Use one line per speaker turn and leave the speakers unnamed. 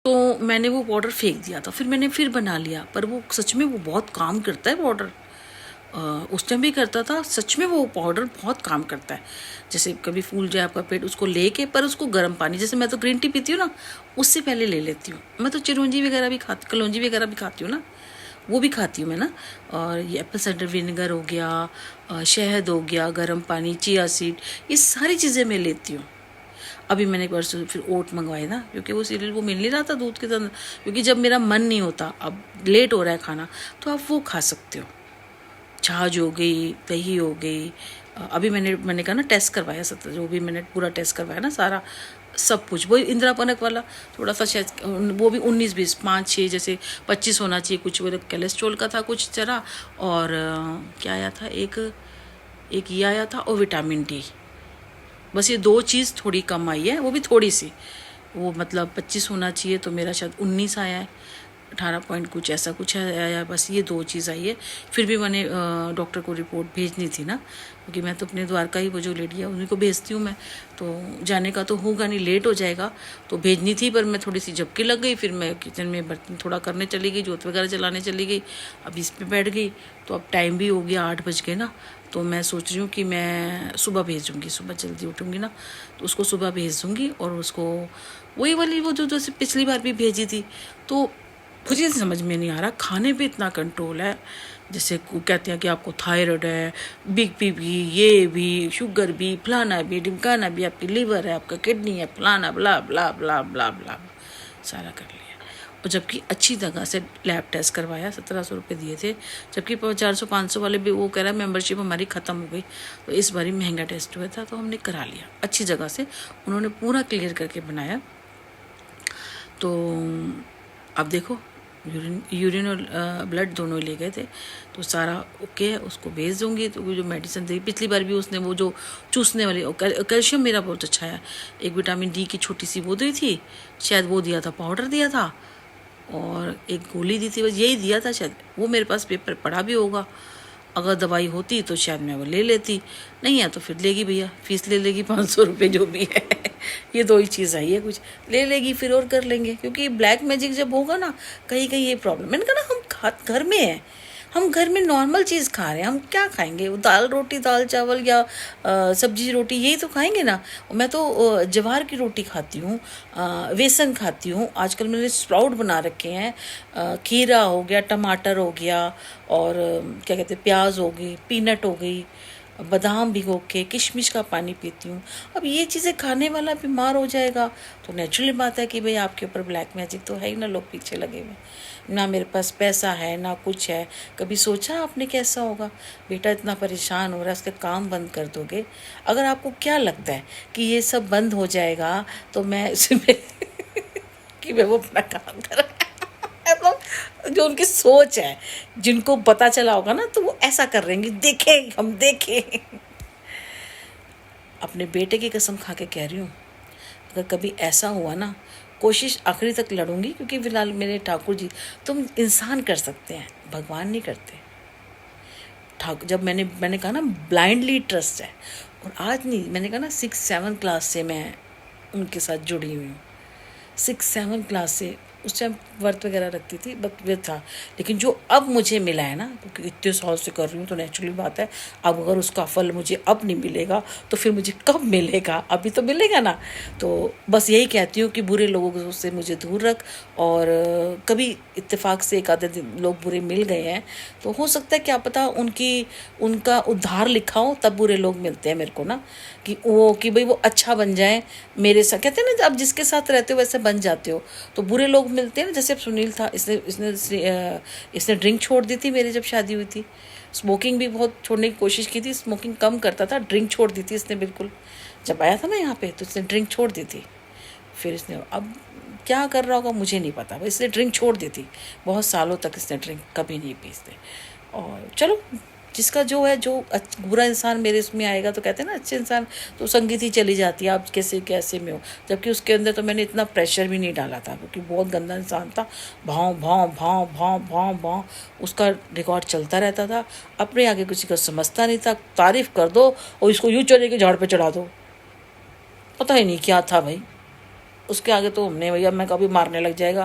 तो मैंने वो पाउडर फेंक दिया था, फिर मैंने फिर बना लिया। पर वो सच में वो बहुत काम करता है पाउडर। उस टाइम भी करता था, सच में वो पाउडर बहुत काम करता है। जैसे कभी फूल जाए आपका पेट, उसको लेके पर उसको गर्म पानी, जैसे मैं तो ग्रीन टी पीती हूँ ना, उससे पहले ले लेती हूँ। मैं तो चिरौंजी वगैरह भी खाती, कलौंजी वगैरह भी खाती हूँ ना, वो भी खाती हूँ मैं ना। और ये एप्पल साइडर विनेगर हो गया, शहद हो गया, गर्म पानी, चिया सीड, ये सारी चीज़ें मैं लेती हूँ। अभी मैंने परसों फिर ओट मंगवाए ना, क्योंकि वो सीरियल वो मिल नहीं रहा था दूध के अंदर। क्योंकि जब मेरा मन नहीं होता, अब लेट हो रहा है खाना, तो आप वो खा सकते हो। छाछ हो गई, दही हो गई। अभी मैंने कहा ना टेस्ट करवाया, सब जो भी मैंने पूरा टेस्ट करवाया ना सारा, सब कुछ वही इंदिरा पनक वाला। थोड़ा सा शायद वो भी 19-20, 5-6, जैसे 25 होना चाहिए कुछ। वो कोलेस्ट्रॉल का था कुछ जरा, और क्या आया था, एक एक ये आया था, और विटामिन डी। बस ये 2 चीज़ थोड़ी कम आई है, वो भी थोड़ी सी। वो मतलब 25 होना चाहिए, तो मेरा शायद 19 आया है, 18 पॉइंट कुछ ऐसा कुछ आया। बस ये 2 चीज़ आई है। फिर भी मैंने डॉक्टर को रिपोर्ट भेजनी थी ना, क्योंकि मैं तो अपने द्वारका ही वो जो लेडी है उन्हीं को भेजती हूँ मैं। तो जाने का तो होगा नहीं, लेट हो जाएगा, तो भेजनी थी। पर मैं थोड़ी सी झपकी लग गई, फिर मैं किचन में बर्तन थोड़ा करने चली गई, जोत वगैरह चलाने चली गई। अब इस पर बैठ गई, तो अब टाइम भी हो गया, 8 बज गए ना। तो मैं सोच रही हूँ कि मैं सुबह भेजूँगी, सुबह जल्दी उठूँगी ना, तो उसको सुबह भेज दूँगी। और उसको वही वाली वो जो जैसे पिछली बार भी भेजी थी। तो मुझे समझ में नहीं आ रहा, खाने पे इतना कंट्रोल है। जैसे कहते हैं कि आपको थायराइड है, बीपी भी, ये भी, शुगर भी, फलाना भी, ढिमकाना भी, आपकी लीवर है, आपका किडनी है, फलाना, ब्ला ब्ला ब्ला ब्ला ब्ला, सारा कर लिया। और जबकि अच्छी जगह से लैब टेस्ट करवाया, 1700 रुपये दिए थे। जबकि 400-500 वाले भी वो कह रहा है मेंबरशिप हमारी ख़त्म हो गई। तो इस बारी महंगा टेस्ट हुआ था, तो हमने करा लिया अच्छी जगह से। उन्होंने पूरा क्लियर करके बनाया। तो अब देखो, यूरिन और ब्लड दोनों ले गए थे, तो सारा ओके है। उसको भेज दूँगी। तो जो मेडिसिन दी पिछली बार भी उसने, वो जो चूसने वाली, कैल्शियम मेरा बहुत अच्छा है। एक विटामिन डी की छोटी सी वो दी थी, शायद वो दिया था, पाउडर दिया था, और एक गोली दी थी, बस यही दिया था शायद। वो मेरे पास पेपर पड़ा भी होगा, अगर दवाई होती तो शायद मैं वो ले लेती। नहीं है तो फिर लेगी भैया, फीस ले लेगी 500 रुपये जो भी है। ये 2 ही चीज़ आई है, कुछ ले लेगी, फिर और कर लेंगे। क्योंकि ब्लैक मैजिक जब होगा ना, कहीं कहीं ये प्रॉब्लम। मैंने कहा ना, हम घर में हैं, हम घर में नॉर्मल चीज़ खा रहे हैं, हम क्या खाएंगे? वो दाल रोटी, दाल चावल या सब्जी रोटी, यही तो खाएंगे ना। मैं तो ज्वार की रोटी खाती हूँ, बेसन खाती हूँ। आजकल मैंने स्प्राउट बना रखे हैं, खीरा हो गया, टमाटर हो गया, और क्या कहते हैं, प्याज हो गई, पीनट हो गई, बादाम भिगो के, किशमिश का पानी पीती हूँ। अब ये चीज़ें खाने वाला बीमार हो जाएगा, तो नेचुरली बात है कि भाई आपके ऊपर ब्लैक मैजिक तो है ही ना, लोग पीछे लगे हुए। ना मेरे पास पैसा है, ना कुछ है। कभी सोचा आपने कैसा होगा? बेटा इतना परेशान हो रहा है, उसके काम बंद कर दोगे? अगर आपको क्या लगता है कि ये सब बंद हो जाएगा, तो मैं इसमें कि मैं वो अपना काम कर जो उनकी सोच है, जिनको पता चला होगा ना, तो वो ऐसा कर रहे हैं, देखें हम देखें। अपने बेटे की कसम खा के कह रही हूँ, अगर कभी ऐसा हुआ ना, कोशिश आखिरी तक लड़ूंगी। क्योंकि फिलहाल मेरे ठाकुर जी, तुम इंसान कर सकते हैं, भगवान नहीं करते। जब मैंने कहा ना, ब्लाइंडली ट्रस्ट है। और आज नहीं, मैंने कहा ना 6-7 क्लास से मैं उनके साथ जुड़ी हुई हूँ। 6-7 क्लास से। उस टाइम व्रत वगैरह रखती थी, बट वो था। लेकिन जो अब मुझे मिला है ना, क्योंकि इतने साल से कर रही हूँ, तो नेचुरली बात है, अब अगर उसका फल मुझे अब नहीं मिलेगा, तो फिर मुझे कब मिलेगा? अभी तो मिलेगा ना। तो बस यही कहती हूँ कि बुरे लोगों से मुझे दूर रख। और कभी इत्तेफाक से एक आधे दिन लोग बुरे मिल गए हैं, तो हो सकता है, क्या पता, उनका उद्धार लिखा हो, तब बुरे लोग मिलते हैं मेरे को ना, कि भाई वो अच्छा बन जाए मेरे साथ। कहते हैं ना, अब जिसके साथ रहते हो वैसे बन जाते हो। तो बुरे लोग मिलते हैं ना, जैसे सुनील था, इसने ड्रिंक छोड़ दी थी मेरी जब शादी हुई थी। स्मोकिंग भी बहुत छोड़ने की कोशिश की थी, स्मोकिंग कम करता था, ड्रिंक छोड़ दी थी इसने बिल्कुल। जब आया था ना यहाँ पे, तो इसने ड्रिंक छोड़ दी थी। फिर इसने अब क्या कर रहा होगा मुझे नहीं पता, बस इसने ड्रिंक छोड़ दी थी। बहुत सालों तक इसने ड्रिंक कभी नहीं पीते। और चलो, जिसका जो है, जो बुरा इंसान मेरे इसमें आएगा, तो कहते हैं ना अच्छे इंसान तो संगीत ही चली जाती है, आप कैसे में हो। जबकि उसके अंदर तो मैंने इतना प्रेशर भी नहीं डाला था, क्योंकि बहुत गंदा इंसान था। भाव भाव भाव भाव भाव भाव उसका रिकॉर्ड चलता रहता था। अपने आगे किसी को समझता नहीं था। तारीफ कर दो और इसको यूँ चले के झाड़ पे चढ़ा दो, पता ही नहीं क्या था भाई। उसके आगे तो हमने भैया मैं कभी मारने लग जाएगा।